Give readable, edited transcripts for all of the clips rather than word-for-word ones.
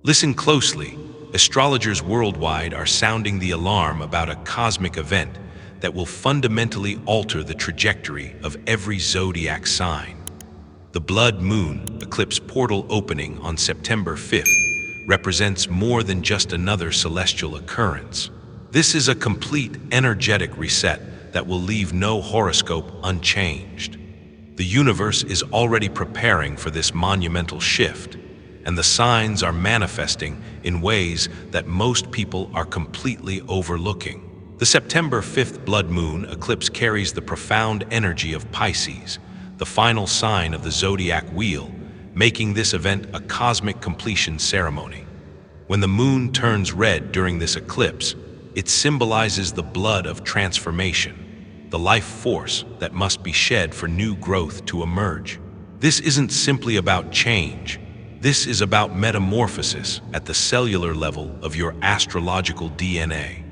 Listen closely. Astrologers worldwide are sounding the alarm about a cosmic event that will fundamentally alter the trajectory of every zodiac sign. The Blood Moon Eclipse Portal opening on September 5th represents more than just another celestial occurrence. This is a complete energetic reset that will leave no horoscope unchanged. The universe is already preparing for this monumental shift, and the signs are manifesting in ways that most people are completely overlooking. The September 5th Blood Moon eclipse carries the profound energy of Pisces, the final sign of the zodiac wheel, making this event a cosmic completion ceremony. When the moon turns red during this eclipse, it symbolizes the blood of transformation, the life force that must be shed for new growth to emerge. This isn't simply about change. This is about metamorphosis at the cellular level of your astrological DNA.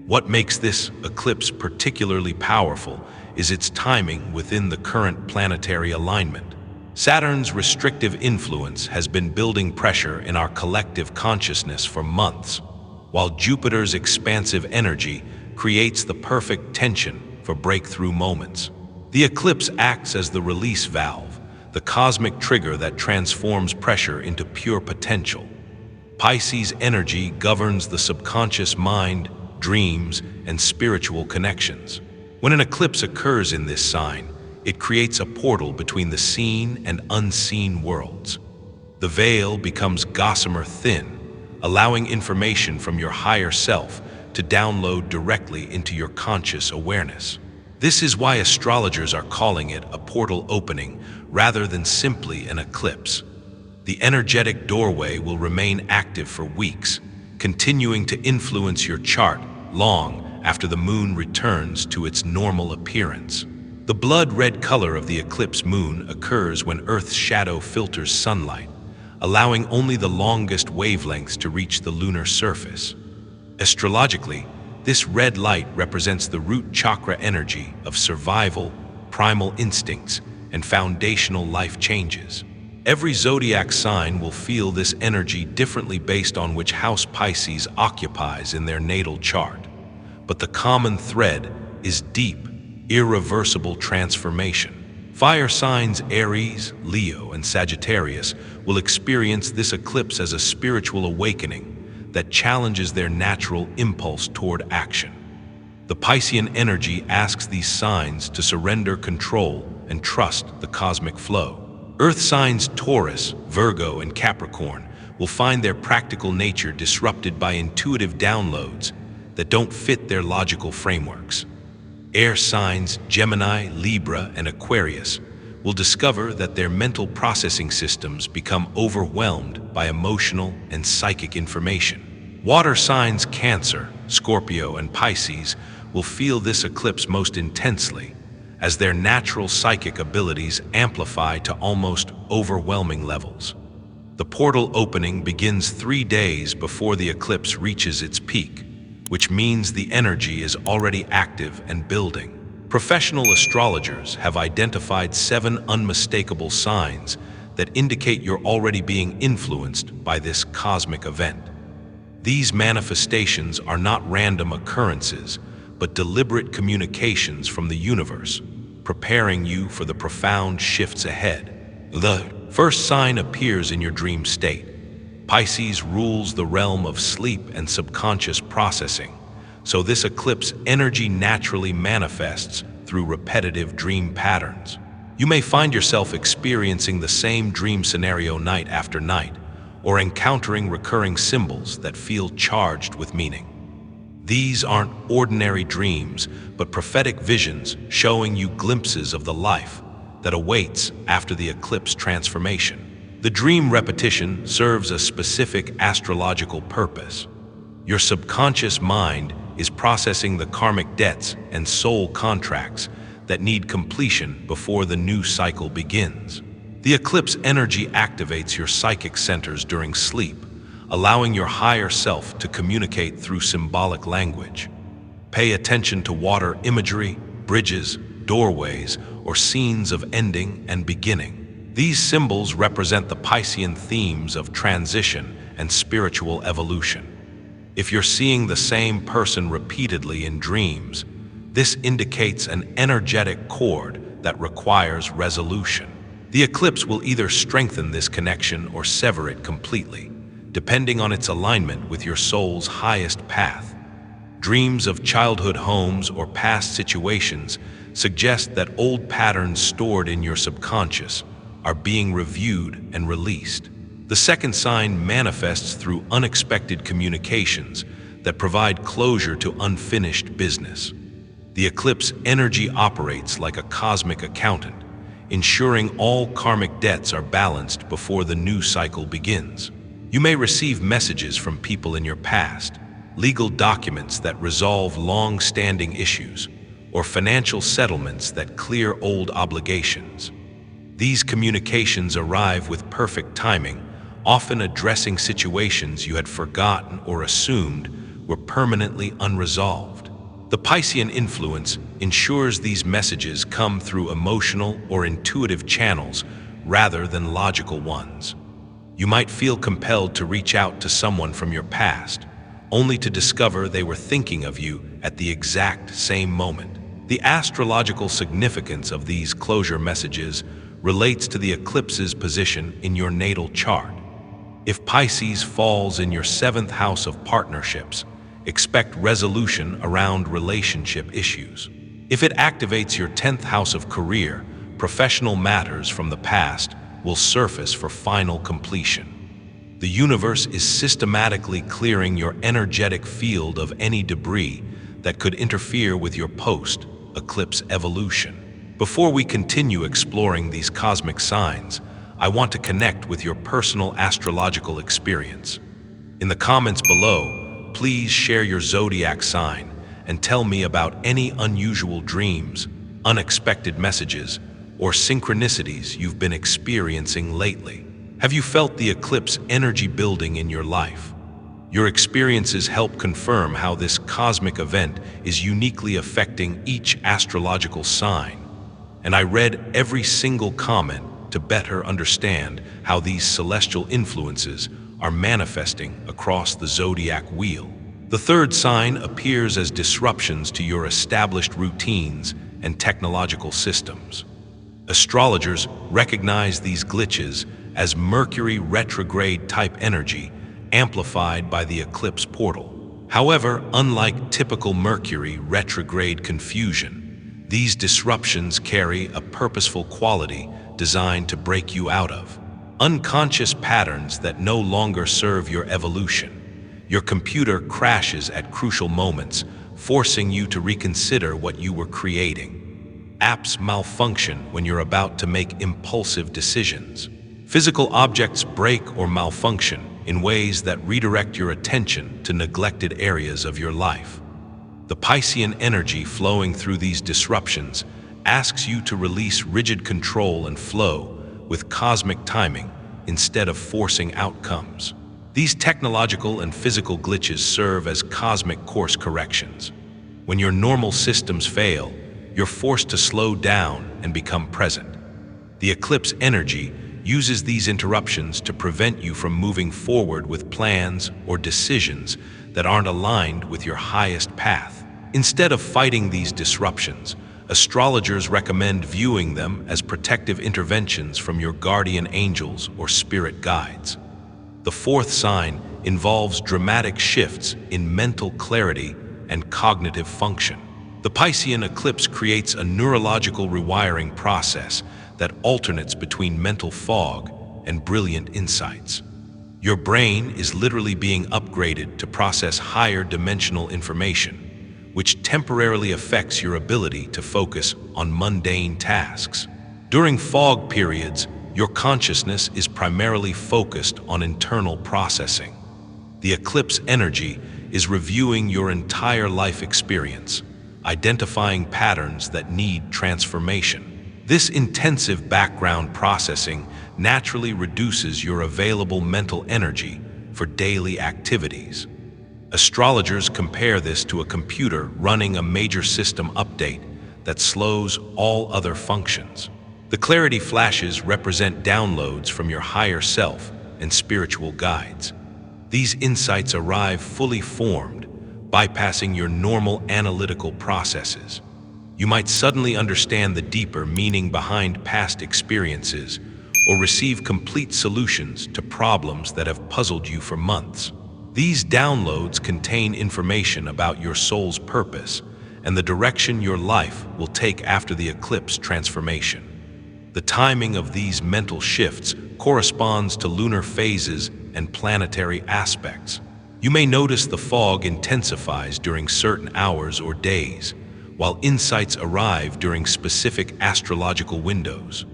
What makes this eclipse particularly powerful is its timing within the current planetary alignment. Saturn's restrictive influence has been building pressure in our collective consciousness for months, while Jupiter's expansive energy creates the perfect tension for breakthrough moments. The eclipse acts as the release valve, the cosmic trigger that transforms pressure into pure potential. Pisces energy governs the subconscious mind, dreams, and spiritual connections. When an eclipse occurs in this sign, it creates a portal between the seen and unseen worlds. The veil becomes gossamer thin, allowing information from your higher self to download directly into your conscious awareness. This is why astrologers are calling it a portal opening rather than simply an eclipse. The energetic doorway will remain active for weeks, continuing to influence your chart long after the moon returns to its normal appearance. The blood-red color of the eclipse moon occurs when Earth's shadow filters sunlight, allowing only the longest wavelengths to reach the lunar surface. Astrologically, this red light represents the root chakra energy of survival, primal instincts, and foundational life changes. Every zodiac sign will feel this energy differently based on which house Pisces occupies in their natal chart. But the common thread is deep, irreversible transformation. Fire signs Aries, Leo, and Sagittarius will experience this eclipse as a spiritual awakening that challenges their natural impulse toward action. The Piscean energy asks these signs to surrender control and trust the cosmic flow. Earth signs Taurus, Virgo, and Capricorn will find their practical nature disrupted by intuitive downloads that don't fit their logical frameworks. Air signs Gemini, Libra, and Aquarius will discover that their mental processing systems become overwhelmed by emotional and psychic information. Water signs Cancer, Scorpio, and Pisces will feel this eclipse most intensely, as their natural psychic abilities amplify to almost overwhelming levels. The portal opening begins 3 days before the eclipse reaches its peak, which means the energy is already active and building. Professional astrologers have identified 7 unmistakable signs that indicate you're already being influenced by this cosmic event. These manifestations are not random occurrences, but deliberate communications from the universe, preparing you for the profound shifts ahead. The first sign appears in your dream state. Pisces rules the realm of sleep and subconscious processing, so this eclipse energy naturally manifests through repetitive dream patterns. You may find yourself experiencing the same dream scenario night after night, or encountering recurring symbols that feel charged with meaning. These aren't ordinary dreams, but prophetic visions showing you glimpses of the life that awaits after the eclipse transformation. The dream repetition serves a specific astrological purpose. Your subconscious mind is processing the karmic debts and soul contracts that need completion before the new cycle begins. The eclipse energy activates your psychic centers during sleep, allowing your higher self to communicate through symbolic language. Pay attention to water imagery, bridges, doorways, or scenes of ending and beginning. These symbols represent the Piscean themes of transition and spiritual evolution. If you're seeing the same person repeatedly in dreams, this indicates an energetic cord that requires resolution. The eclipse will either strengthen this connection or sever it completely, depending on its alignment with your soul's highest path. Dreams of childhood homes or past situations suggest that old patterns stored in your subconscious are being reviewed and released. The second sign manifests through unexpected communications that provide closure to unfinished business. The eclipse energy operates like a cosmic accountant, ensuring all karmic debts are balanced before the new cycle begins. You may receive messages from people in your past, legal documents that resolve long-standing issues, or financial settlements that clear old obligations. These communications arrive with perfect timing, often addressing situations you had forgotten or assumed were permanently unresolved. The Piscean influence ensures these messages come through emotional or intuitive channels rather than logical ones. You might feel compelled to reach out to someone from your past, only to discover they were thinking of you at the exact same moment. The astrological significance of these closure messages relates to the eclipse's position in your natal chart. If Pisces falls in your 7th house of partnerships, expect resolution around relationship issues. If it activates your 10th house of career, professional matters from the past will surface for final completion. The universe is systematically clearing your energetic field of any debris that could interfere with your post-eclipse evolution. Before we continue exploring these cosmic signs, I want to connect with your personal astrological experience. In the comments below, please share your zodiac sign and tell me about any unusual dreams, unexpected messages, or synchronicities you've been experiencing lately. Have you felt the eclipse energy building in your life? Your experiences help confirm how this cosmic event is uniquely affecting each astrological sign, and I read every single comment to better understand how these celestial influences are manifesting across the zodiac wheel. The third sign appears as disruptions to your established routines and technological systems. Astrologers recognize these glitches as Mercury retrograde type energy amplified by the eclipse portal. However, unlike typical Mercury retrograde confusion, these disruptions carry a purposeful quality designed to break you out of unconscious patterns that no longer serve your evolution. Your computer crashes at crucial moments, forcing you to reconsider what you were creating. Apps malfunction when you're about to make impulsive decisions. Physical objects break or malfunction in ways that redirect your attention to neglected areas of your life. The Piscean energy flowing through these disruptions asks you to release rigid control and flow with cosmic timing instead of forcing outcomes. These technological and physical glitches serve as cosmic course corrections. When your normal systems fail, you're forced to slow down and become present. The eclipse energy uses these interruptions to prevent you from moving forward with plans or decisions that aren't aligned with your highest path. Instead of fighting these disruptions, astrologers recommend viewing them as protective interventions from your guardian angels or spirit guides. The fourth sign involves dramatic shifts in mental clarity and cognitive function. The Piscean eclipse creates a neurological rewiring process that alternates between mental fog and brilliant insights. Your brain is literally being upgraded to process higher dimensional information, which temporarily affects your ability to focus on mundane tasks. During fog periods, your consciousness is primarily focused on internal processing. The eclipse energy is reviewing your entire life experience, identifying patterns that need transformation. This intensive background processing naturally reduces your available mental energy for daily activities. Astrologers compare this to a computer running a major system update that slows all other functions. The clarity flashes represent downloads from your higher self and spiritual guides. These insights arrive fully formed, bypassing your normal analytical processes. You might suddenly understand the deeper meaning behind past experiences or receive complete solutions to problems that have puzzled you for months. These downloads contain information about your soul's purpose and the direction your life will take after the eclipse transformation. The timing of these mental shifts corresponds to lunar phases and planetary aspects. You may notice the fog intensifies during certain hours or days, while insights arrive during specific astrological windows.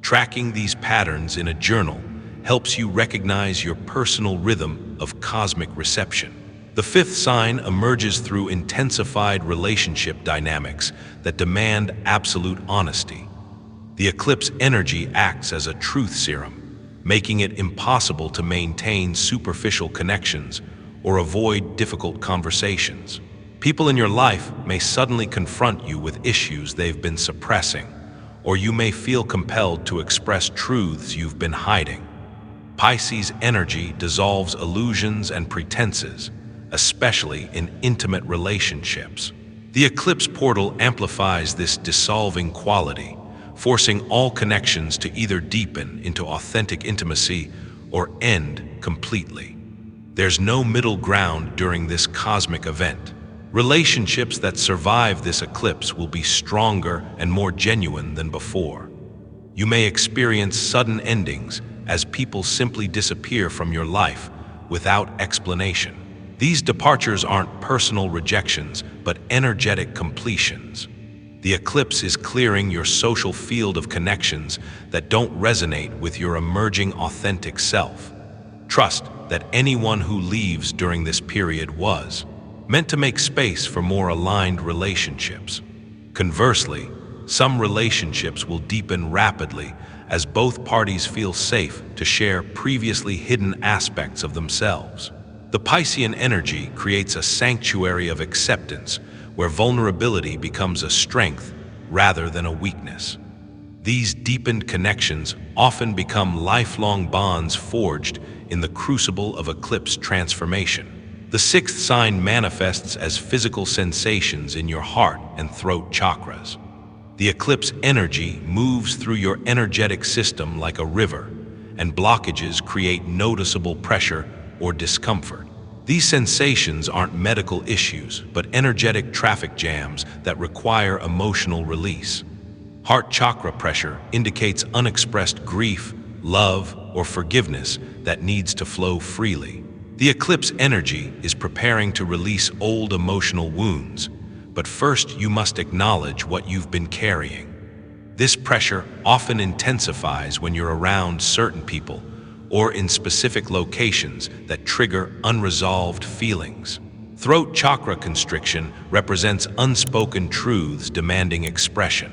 Tracking these patterns in a journal helps you recognize your personal rhythm of cosmic reception. The fifth sign emerges through intensified relationship dynamics that demand absolute honesty. The eclipse energy acts as a truth serum, making it impossible to maintain superficial connections or avoid difficult conversations. People in your life may suddenly confront you with issues they've been suppressing, or you may feel compelled to express truths you've been hiding. Pisces energy dissolves illusions and pretenses, especially in intimate relationships. The eclipse portal amplifies this dissolving quality, forcing all connections to either deepen into authentic intimacy or end completely. There's no middle ground during this cosmic event. Relationships that survive this eclipse will be stronger and more genuine than before. You may experience sudden endings as people simply disappear from your life without explanation. These departures aren't personal rejections, but energetic completions. The eclipse is clearing your social field of connections that don't resonate with your emerging authentic self. Trust that anyone who leaves during this period was meant to make space for more aligned relationships. Conversely, some relationships will deepen rapidly as both parties feel safe to share previously hidden aspects of themselves. The Piscean energy creates a sanctuary of acceptance where vulnerability becomes a strength rather than a weakness. These deepened connections often become lifelong bonds forged in the crucible of eclipse transformation. The sixth sign manifests as physical sensations in your heart and throat chakras. The eclipse energy moves through your energetic system like a river, and blockages create noticeable pressure or discomfort. These sensations aren't medical issues, but energetic traffic jams that require emotional release. Heart chakra pressure indicates unexpressed grief, love, or forgiveness that needs to flow freely. The eclipse energy is preparing to release old emotional wounds, but first you must acknowledge what you've been carrying. This pressure often intensifies when you're around certain people or in specific locations that trigger unresolved feelings. Throat chakra constriction represents unspoken truths demanding expression.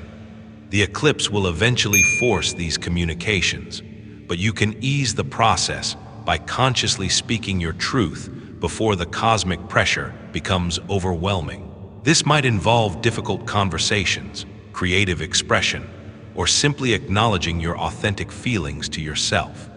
The eclipse will eventually force these communications, but you can ease the process by consciously speaking your truth before the cosmic pressure becomes overwhelming. This might involve difficult conversations, creative expression, or simply acknowledging your authentic feelings to yourself.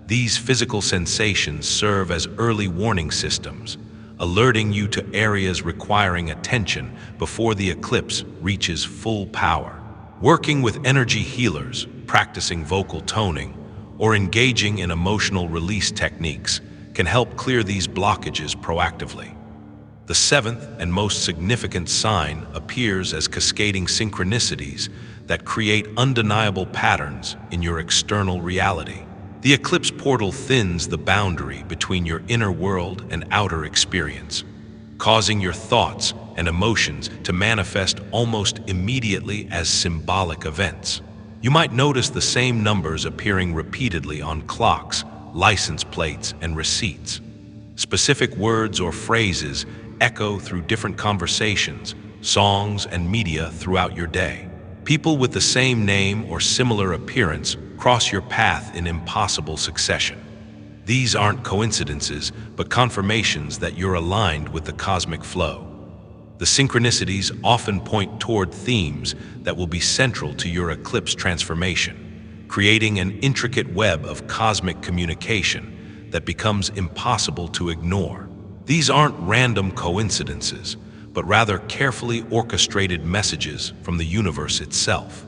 These physical sensations serve as early warning systems, alerting you to areas requiring attention before the eclipse reaches full power. Working with energy healers, practicing vocal toning, or engaging in emotional release techniques can help clear these blockages proactively. The seventh and most significant sign appears as cascading synchronicities that create undeniable patterns in your external reality. The eclipse portal thins the boundary between your inner world and outer experience, causing your thoughts and emotions to manifest almost immediately as symbolic events. You might notice the same numbers appearing repeatedly on clocks, license plates, and receipts. Specific words or phrases echo through different conversations, songs, and media throughout your day. People with the same name or similar appearance cross your path in impossible succession. These aren't coincidences, but confirmations that you're aligned with the cosmic flow. The synchronicities often point toward themes that will be central to your eclipse transformation, creating an intricate web of cosmic communication that becomes impossible to ignore. These aren't random coincidences, but rather carefully orchestrated messages from the universe itself.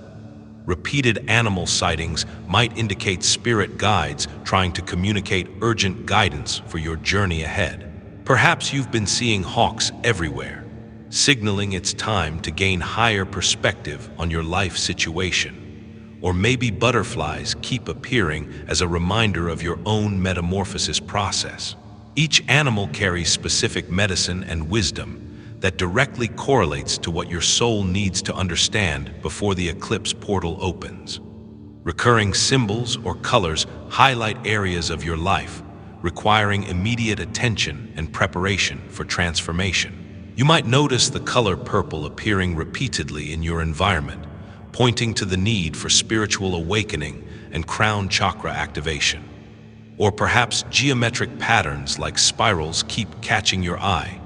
Repeated animal sightings might indicate spirit guides trying to communicate urgent guidance for your journey ahead. Perhaps you've been seeing hawks everywhere, signaling it's time to gain higher perspective on your life situation. Or maybe butterflies keep appearing as a reminder of your own metamorphosis process. Each animal carries specific medicine and wisdom that directly correlates to what your soul needs to understand before the eclipse portal opens. Recurring symbols or colors highlight areas of your life, requiring immediate attention and preparation for transformation. You might notice the color purple appearing repeatedly in your environment, pointing to the need for spiritual awakening and crown chakra activation. Or perhaps geometric patterns like spirals keep catching your eye,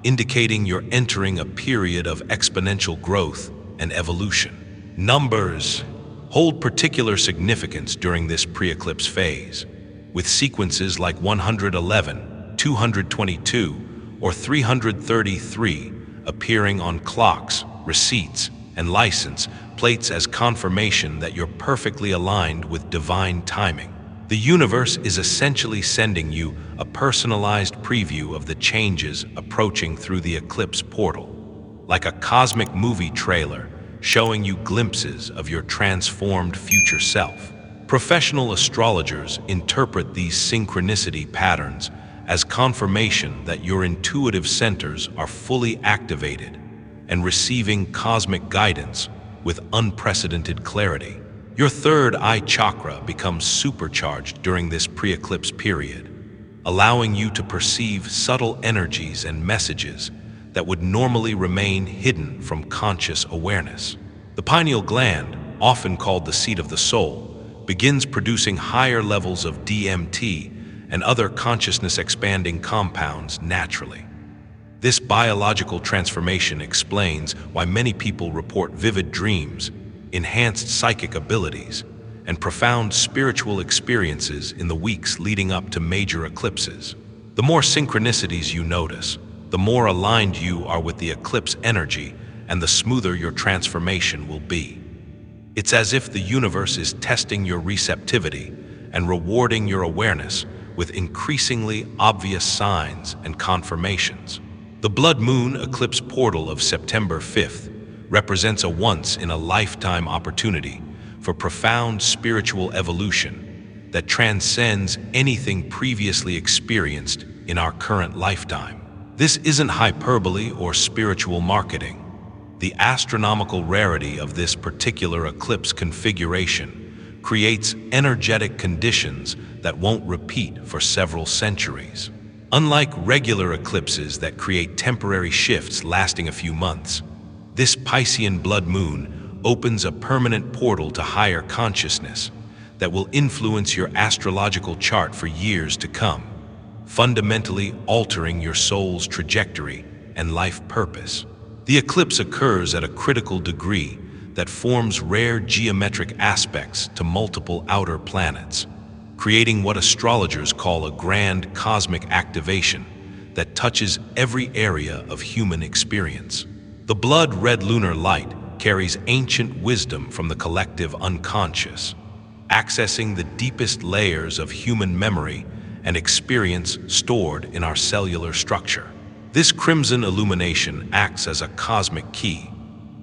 indicating you're entering a period of exponential growth and evolution. Numbers hold particular significance during this pre-eclipse phase, with sequences like 111, 222, or 333 appearing on clocks, receipts, and license plates as confirmation that you're perfectly aligned with divine timing. The universe is essentially sending you a personalized preview of the changes approaching through the eclipse portal, like a cosmic movie trailer showing you glimpses of your transformed future self. Professional astrologers interpret these synchronicity patterns as confirmation that your intuitive centers are fully activated and receiving cosmic guidance with unprecedented clarity. Your third eye chakra becomes supercharged during this pre-eclipse period, allowing you to perceive subtle energies and messages that would normally remain hidden from conscious awareness. The pineal gland, often called the seat of the soul, begins producing higher levels of DMT and other consciousness-expanding compounds naturally. This biological transformation explains why many people report vivid dreams, enhanced psychic abilities, and profound spiritual experiences in the weeks leading up to major eclipses. The more synchronicities you notice, the more aligned you are with the eclipse energy and the smoother your transformation will be. It's as if the universe is testing your receptivity and rewarding your awareness with increasingly obvious signs and confirmations. The Blood Moon Eclipse Portal of September 5th represents a once-in-a-lifetime opportunity for profound spiritual evolution that transcends anything previously experienced in our current lifetime. This isn't hyperbole or spiritual marketing. The astronomical rarity of this particular eclipse configuration creates energetic conditions that won't repeat for several centuries. Unlike regular eclipses that create temporary shifts lasting a few months, this Piscean blood moon opens a permanent portal to higher consciousness that will influence your astrological chart for years to come, fundamentally altering your soul's trajectory and life purpose. The eclipse occurs at a critical degree that forms rare geometric aspects to multiple outer planets, creating what astrologers call a grand cosmic activation that touches every area of human experience. The blood-red lunar light carries ancient wisdom from the collective unconscious, accessing the deepest layers of human memory and experience stored in our cellular structure. This crimson illumination acts as a cosmic key,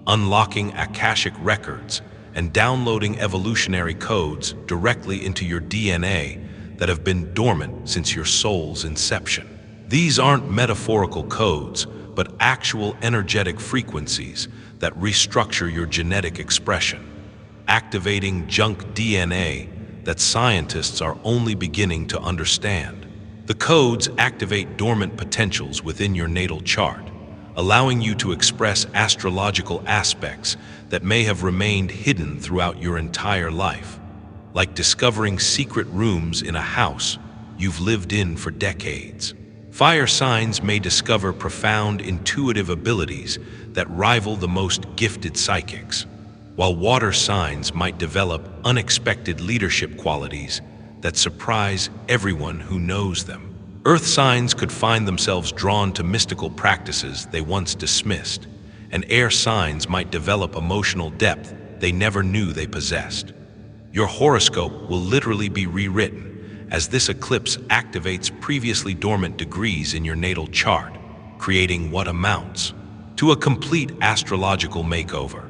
unlocking Akashic records and downloading evolutionary codes directly into your DNA that have been dormant since your soul's inception. These aren't metaphorical codes, but actual energetic frequencies that restructure your genetic expression, activating junk DNA that scientists are only beginning to understand. The codes activate dormant potentials within your natal chart, allowing you to express astrological aspects that may have remained hidden throughout your entire life, like discovering secret rooms in a house you've lived in for decades. Fire signs may discover profound intuitive abilities that rival the most gifted psychics, while water signs might develop unexpected leadership qualities that surprise everyone who knows them. Earth signs could find themselves drawn to mystical practices they once dismissed, and air signs might develop emotional depth they never knew they possessed. Your horoscope will literally be rewritten, as this eclipse activates previously dormant degrees in your natal chart, creating what amounts to a complete astrological makeover.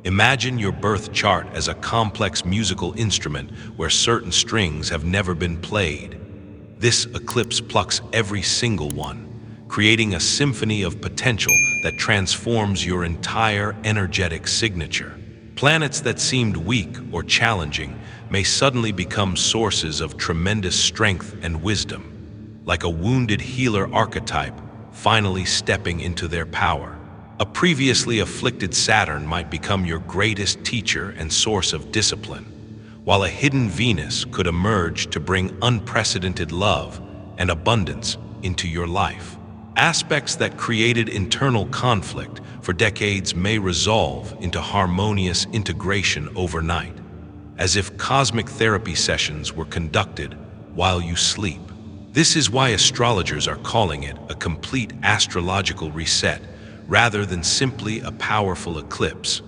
Imagine your birth chart as a complex musical instrument where certain strings have never been played. This eclipse plucks every single one, creating a symphony of potential that transforms your entire energetic signature. Planets that seemed weak or challenging may suddenly become sources of tremendous strength and wisdom, like a wounded healer archetype finally stepping into their power. A previously afflicted Saturn might become your greatest teacher and source of discipline, while a hidden Venus could emerge to bring unprecedented love and abundance into your life. Aspects that created internal conflict for decades may resolve into harmonious integration overnight, as if cosmic therapy sessions were conducted while you sleep. This is why astrologers are calling it a complete astrological reset, rather than simply a powerful eclipse.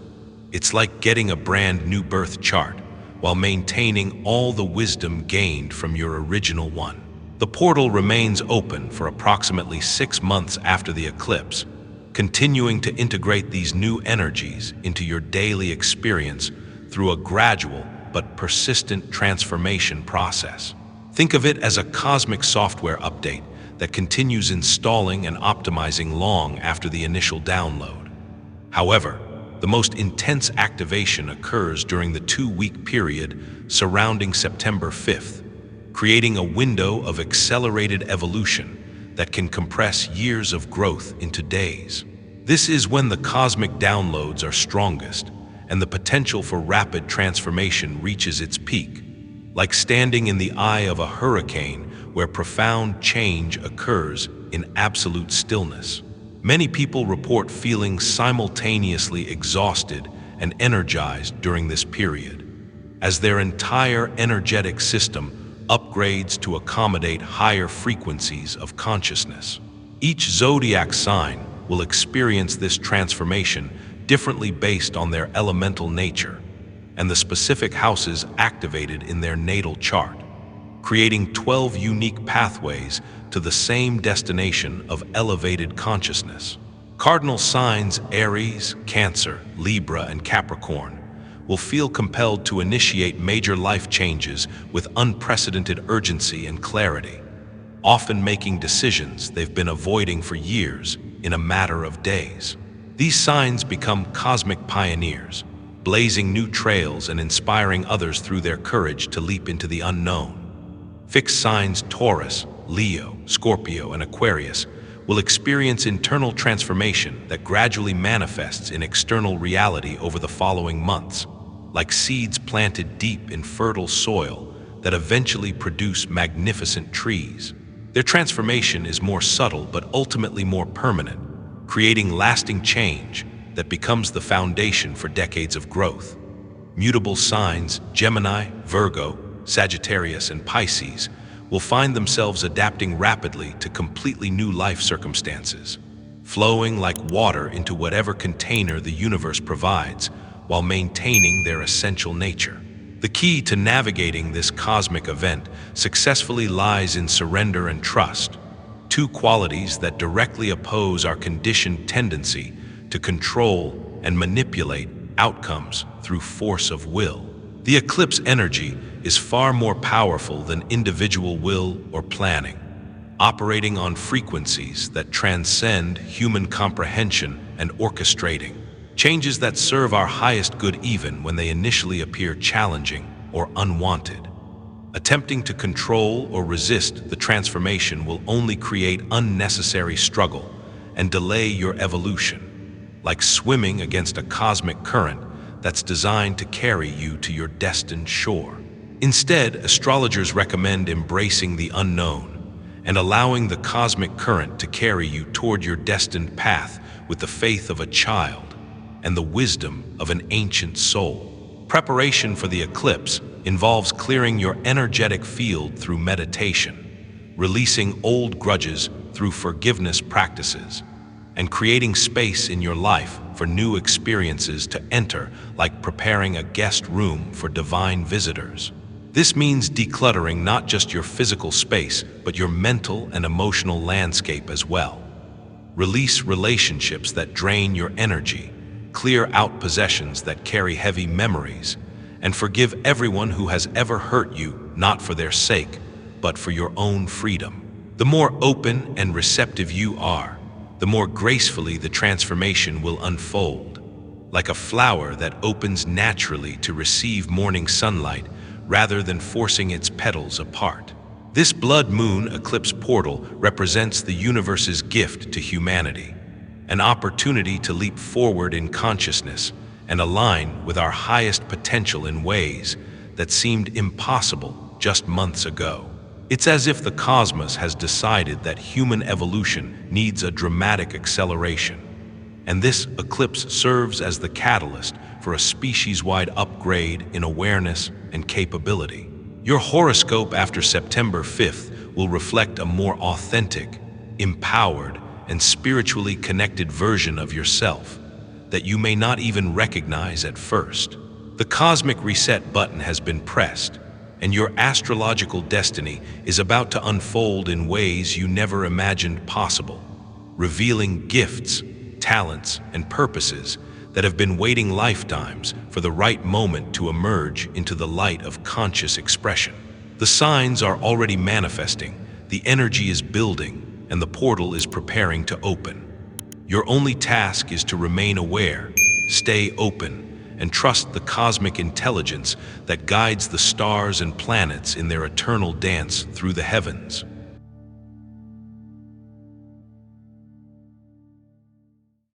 It's like getting a brand new birth chart while maintaining all the wisdom gained from your original one. The portal remains open for approximately 6 months after the eclipse, continuing to integrate these new energies into your daily experience through a gradual but persistent transformation process. Think of it as a cosmic software update that continues installing and optimizing long after the initial download. However, the most intense activation occurs during the 2-week period surrounding September 5th, creating a window of accelerated evolution that can compress years of growth into days. This is when the cosmic downloads are strongest, and the potential for rapid transformation reaches its peak, like standing in the eye of a hurricane where profound change occurs in absolute stillness. Many people report feeling simultaneously exhausted and energized during this period, as their entire energetic system upgrades to accommodate higher frequencies of consciousness. Each zodiac sign will experience this transformation differently based on their elemental nature and the specific houses activated in their natal chart, creating 12 unique pathways to the same destination of elevated consciousness. Cardinal signs Aries, Cancer, Libra, and Capricorn will feel compelled to initiate major life changes with unprecedented urgency and clarity, often making decisions they've been avoiding for years in a matter of days. These signs become cosmic pioneers, blazing new trails and inspiring others through their courage to leap into the unknown. Fixed signs Taurus, Leo, Scorpio, and Aquarius will experience internal transformation that gradually manifests in external reality over the following months, like seeds planted deep in fertile soil that eventually produce magnificent trees. Their transformation is more subtle but ultimately more permanent, creating lasting change that becomes the foundation for decades of growth. Mutable signs Gemini, Virgo, Sagittarius, and Pisces will find themselves adapting rapidly to completely new life circumstances, flowing like water into whatever container the universe provides while maintaining their essential nature. The key to navigating this cosmic event successfully lies in surrender and trust, two qualities that directly oppose our conditioned tendency to control and manipulate outcomes through force of will. The eclipse energy is far more powerful than individual will or planning, operating on frequencies that transcend human comprehension and orchestrating, changes that serve our highest good even when they initially appear challenging or unwanted. Attempting to control or resist the transformation will only create unnecessary struggle and delay your evolution, like swimming against a cosmic current that's designed to carry you to your destined shore. Instead, astrologers recommend embracing the unknown and allowing the cosmic current to carry you toward your destined path with the faith of a child and the wisdom of an ancient soul. Preparation for the eclipse involves clearing your energetic field through meditation, releasing old grudges through forgiveness practices, and creating space in your life for new experiences to enter, like preparing a guest room for divine visitors. This means decluttering not just your physical space, but your mental and emotional landscape as well. Release relationships that drain your energy, clear out possessions that carry heavy memories, and forgive everyone who has ever hurt you, not for their sake, but for your own freedom. The more open and receptive you are, the more gracefully the transformation will unfold, like a flower that opens naturally to receive morning sunlight rather than forcing its petals apart. This Blood Moon Eclipse Portal represents the universe's gift to humanity, an opportunity to leap forward in consciousness and align with our highest potential in ways that seemed impossible just months ago. It's as if the cosmos has decided that human evolution needs a dramatic acceleration, and this eclipse serves as the catalyst for a species-wide upgrade in awareness and capability. Your horoscope after September 5th will reflect a more authentic, empowered, and spiritually connected version of yourself that you may not even recognize at first. The cosmic reset button has been pressed, and your astrological destiny is about to unfold in ways you never imagined possible, revealing gifts, talents, and purposes that have been waiting lifetimes for the right moment to emerge into the light of conscious expression. The signs are already manifesting, the energy is building, and the portal is preparing to open. Your only task is to remain aware, stay open, and trust the cosmic intelligence that guides the stars and planets in their eternal dance through the heavens.